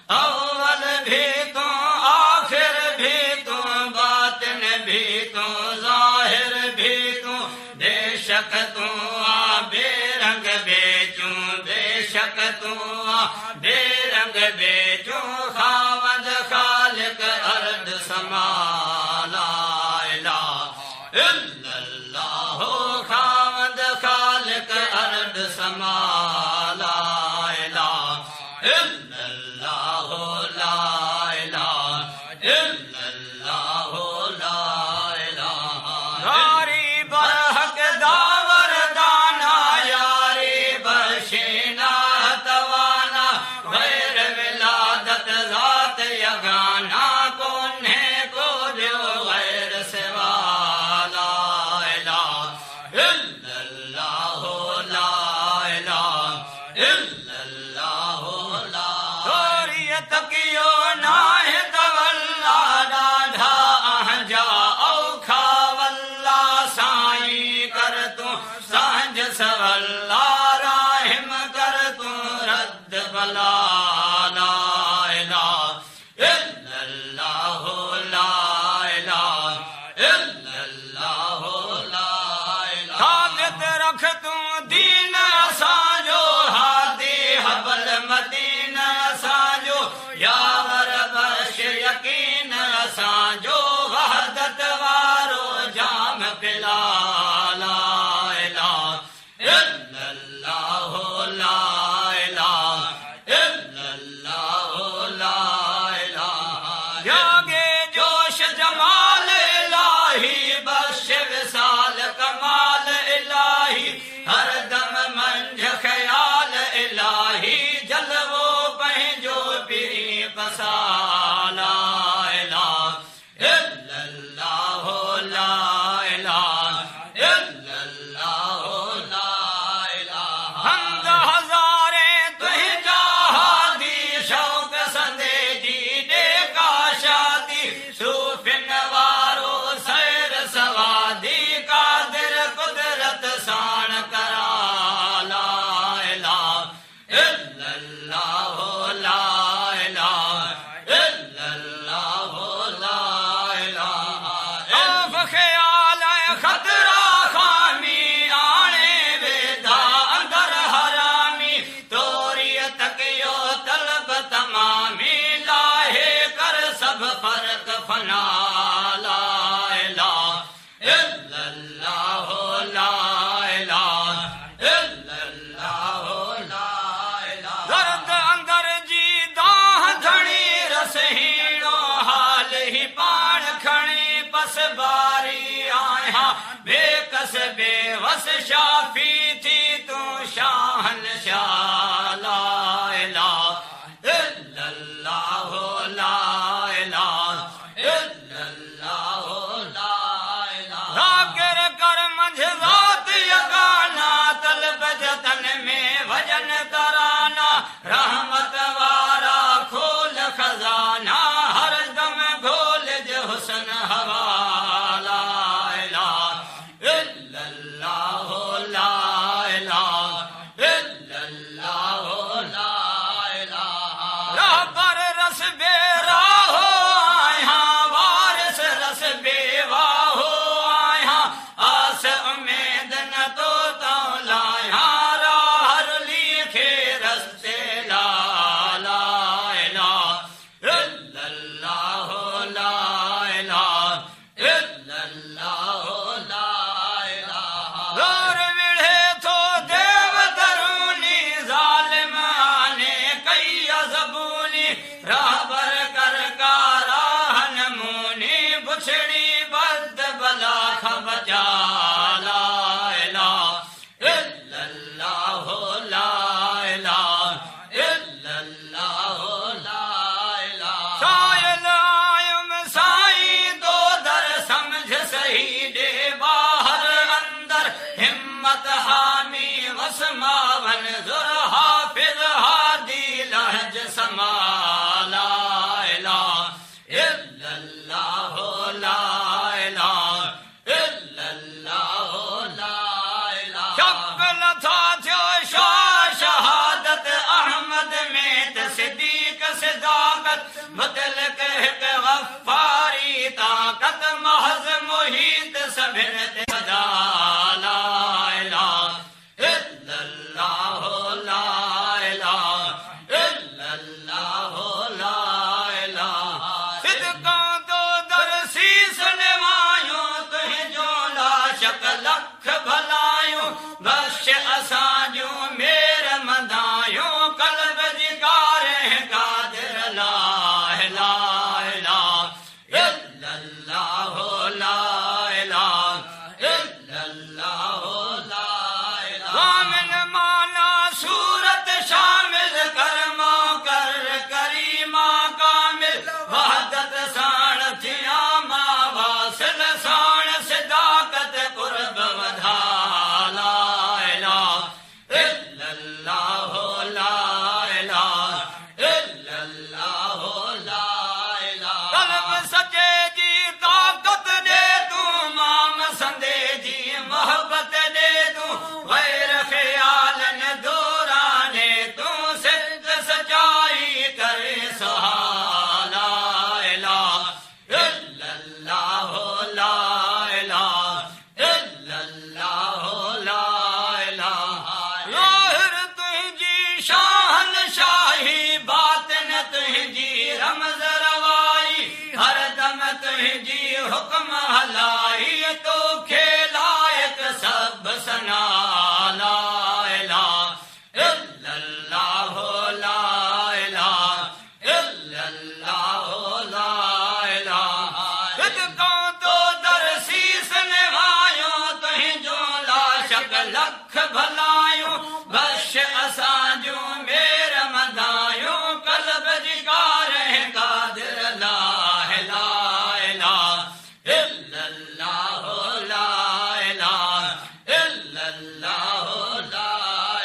अव्वल भी तू, आखिर भी तू, बातिन भी तू, जाहिर भी तू, बेशक तू आ बेरंग बेचूं, बेशक तू आ बेरंग बेचूं, खावंद खालिक अर्द समा, ला इलाहा इल्लल्लाह, खावंद खालिक अर्द समा, ला इलाहा इल्लल्लाह, ला इलाहा इल्लल्लाह, ला इलाहा। यारी बरहक दावर दाना, यारी बशीना तवाना, गैर विलादत जात यगाना, कोन्हे को जो गैर सिवा, ला इलाहा इल्लल्लाह, ला इलाहा इल्लल्लाह, ला। तोरिय तकियो नाहे तवल्ला, डाढ़ा अहजा औखा वल्ला, साईं कर तू सांझ सवल्ला, राहिम कर तू रद्द बला, ला इलाहा इल्लल्लाह, ला इलाहा इल्लल्लाह, ला इलाहा। साबित रख तू दीन असांजो, हादी हबल मदीन असांजो, यावर बख्श यकीन असांजो, वहदत वारो जाम पिला, ला इलाहा इल्लल्लाह, ला इलाहा इल्लल्लाह, ला इलाहा। जागे जोश जमाल इलाही, बख्श विसाल कमाल इलाही, हर दम मंझ ख्याल इलाही, जलवो पंहिंजो पीरी पसा, ला इलाहा इल्लल्लाह, ला इलाहा इल्लल्लाह, ला इलाहा। हमद हज़ारे तुंहिंजा हादी, शौक़ संदे जी ॾे का शादी, सूफ़िन वारो सैर सवादी, कादिर कुदरत साण करा, ला इलाहा इल्लल्लाह, ला इलाहा इल्लल्लाह, ला इलाहा। औफ़ ख़याल ऐं ख़तरा खामी, आणे वेदा अंदर हरामी, तोरिय तकियो तलब तमामी, लाहे कर सब फ़र्क़ फ़ना, ला इलाहा इल्लल्लाह, ला इलाहा इल्लल्लाह, ला इलाहा। दर्द अंदर जी दाह धणी, रस हीणो हाल ही पाण खणी, बस बारी आया बेकस बेवस, शाफी थी तू शाहनशाह, ला इलाहा इल्लल्लाह, ला इलाहा इल्लल्लाह, ला इलाहा। ज़ाकिर कर मंझ ज़ात यगाना, तलब जतन में भजन कराना, रहमत वारा खोल खजाना, हर दम घोल जो हुस्न हवा, ला इलाहा इल्लल्लाह, ला इलाहा इल्लल्लाह, ला इलाहा। रहबर रस बेरा हो आया, वारिस रस बेवा हो आया, आस उम्मीद न तो लाया, राह लिखे रस्ते, ला ला इलाहा इल्लल्लाह, ला इलाहा इल्लल्लाह, ला इलाहा। ज़ोर विढ़े थो देव दरूनी, ज़ालिम आने कई ज़बूनी, रहबर कर का राह नमूनी, बुछड़ी बद बला खबजा, ला इलाहा इल्लल्लाह, ला इलाहा इल्लल्लाह, ला इलाहा। सायल आयुम साईं दो दर, समझ सही दे बाहर अंदर, हिम्मत हामी वसमावन, ज़ुर हाफिज़ हादी लहज समाला, वक़्त मुतलक हिक गफ़ारी ताक़त महज़ मुहीत सभिनि ते सदा ला इलाहा इल्लल्लाहु ला इलाहा इल्लल्लाहु ला इलाहा सिदक़ां तो दर सीस निवायूं तुंहिंजो ला शक लख भलायूं बख़्श असां जूं मेर मंदायूं क़ल्ब जी कार कादिर ला इलाहा इल्लल्लाहु ला इलाहा इल्लल्लाहु ला इलाहा कामिल माना सूरत शामिल कर्मा कर करीमा कामिल वहदत साण थिया मा वासिल साण सिदाकत कुर्ब वधा ला इलाहा इल्लल्लाहु ला इलाहा इल्लल्लाहु ला इलाहा क़ल्ब सचे जी ताक़त दे तू माम संदे जी मोहब्बत दे तू गैर ख़यालन दोराने तू सिद्ध सचाई करे सहाला इलाहा इल्लल्लाहु ला इलाहा इल्लल्लाहु ला इलाहा ज़ाहिर तुंहिंजी शाहन शाही बातिन तुंहिंजी रमज़ रवाई हर दम तुंहिंजी हुक्म हलाई तो लायक सब सना ला इलाहा इल्लल्लाहु ला इलाहा इल्लल्लाहु ला इलाहा सिदक़ां तो दर सीस निवायूं तुंहिंजो ला शक लख भलायूं बख़्श असां जूं मेर मंदायूं क़ल्ब जी कार कादिर ला इलाहा इल्लल्लाहु ला इलाहा इल्लल्लाहु ला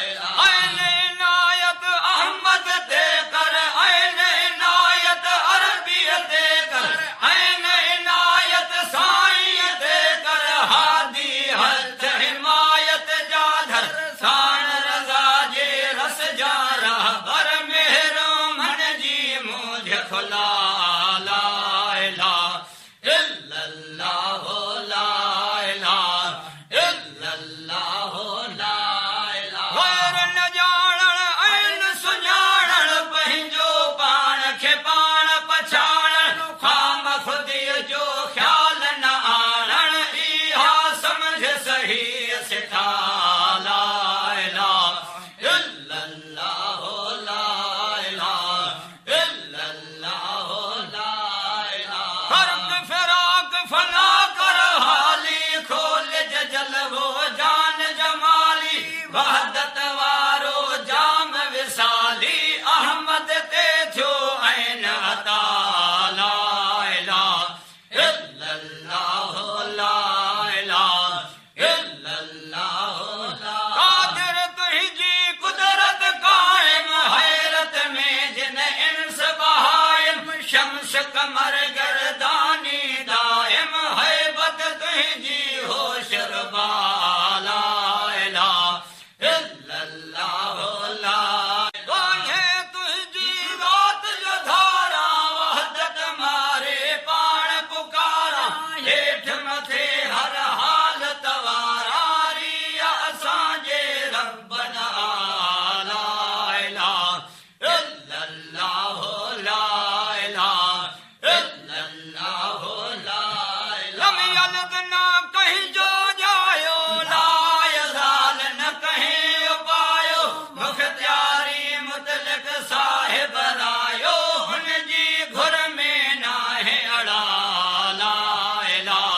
इलाहा ऐन इनायत अहमद ते कर ऐन इनायत अरबियत ते कर ऐन इनायत साईं ते कर हादी हथ हिमायत जाधर साण रज़ा जे रस जा रहबर मेहरो मन जी मुझ खुला ला इलाहा इल्लल्लाहु ला इलाहा इल्लल्लाहु ला इलाहा गैर न ॼाणण ऐं न सुञाणण पंहिंजो पाण खे पाण पछाणण ख़ाम ख़ुदीअ जो ख़्याल न आणण इहा समझ सही सिखा ला इलाहा इल्लल्लाहु ला इलाहा इल्लल्लाहु ला इलाहा फर्क फिराक फना कर हाली खोल जलवो जान जमाली वहदत वारो जाम विसाली अहमद ते थियो ऐन अता ला इलाहा इल्लल्लाहु ला इलाहा इल्लल्लाहु ला कादिर तुंहिंजी कुदरत कायम हैरत में जिन इंस बहायम शम्स कमर गर्दानी दायम हैबत तुंहिंजी होश रबा ला इलाहा इल्लल्लाहु ला गाहे तुंहिंजी रात जो धारा वहदत मारे पाण पुकारा हेठ मथे हर हालत वारा रिया असांजे रब्बना ला इलाहा इल्लल्लाहु ला इलाहा इल्लल्लाहु ला इलाहा लम यलिद न कहीं जो जायो ला यज़ाल न कहीं उपायो मुख्तियारी मुतलक साहिब रायो हुन जी घुर में नाहे अड़ा ला इलाहा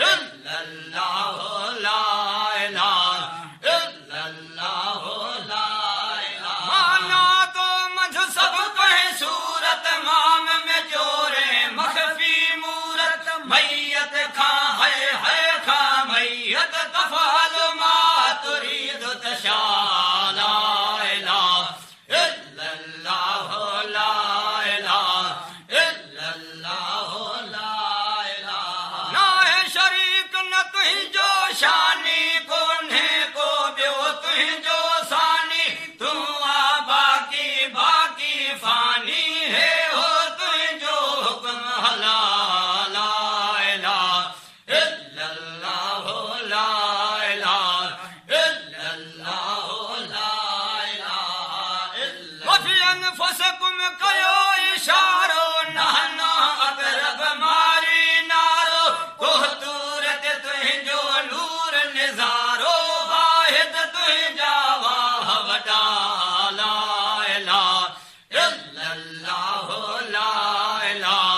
इल्लल्लाहु ला इलाहा इल्लल्लाहु ला इलाहा माना तो मझ सब कहीं सूरत माम में जोरे मखफी मूरत मैयत खां है खां मैयत तफाल मा तुरीद तशा ला इलाहा इल्लल्लाहु ला इलाहा इल्लल्लाहु ला इलाहा ना है शरीक न तुंहिंजो शानी कोन्हे को ॿियो तुंहिंजो सानी तूं आ बाक़ी बाक़ी फानी है हो फसकुम कयो इशारो नहनो अकरब मारी नारो कोह तूरत तुंहिंजो नूर निज़ारो वाहिद तुंहिंजा वाह वॾा ला इलाहा इल्लल्लाहु ला इलाहा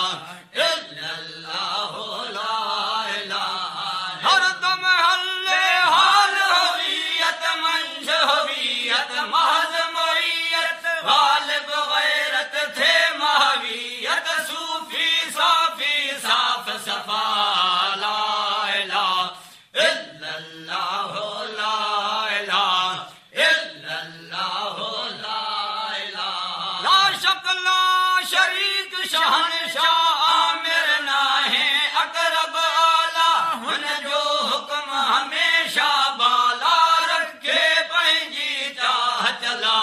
इल्लल्लाहु ला इलाहा हरदम हल्ले हाल हवियत मंश हवियत महज मोइयत गालिब गैरत थे महवियत सूफी साफी साफ सफा ला इलाहा इल्लल्लाहु ला इलाहा इल्लल्लाहु ला इलाहा ला शक ला शरीक शहनशाह आमिर नाहे अकरब आला हुन जो हुक्म हमेशा बाला रखे पंहिंजी चाहत ला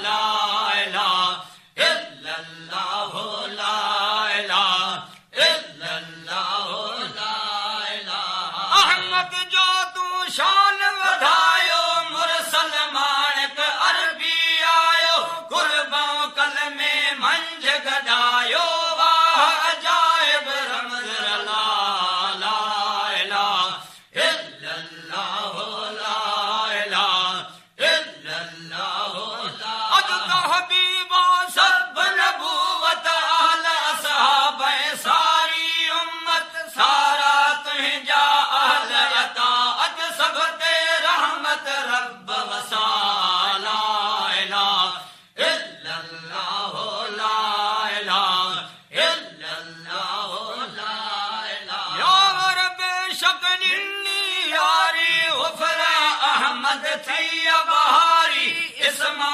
ला इलाहा इल्लल्लाहु ला इलाहा इल्लल्लाहु ला इलाहा अहमद जो तू शान वधायो मुरसल माणक अरबी आयो कुर्बों कलमे मंझ गडायो वाह अजाइब रमज़ ला ला इलाहा इल्लल्लाहु ला इलाहा इल्लल्लाहु ला अज तो हबीबा सब नबूवत अहल असहाब सारी उम्मत सारा तुंहिंजा अहल अताअत सब ते रहमत रब वसा ला इलाहा इल्लल्लाहु ला इलाहा इल्लल्लाहु ला इलाहा या रब बेशक निन्नी यारी उफरा अहमद थी बहारी इस्मा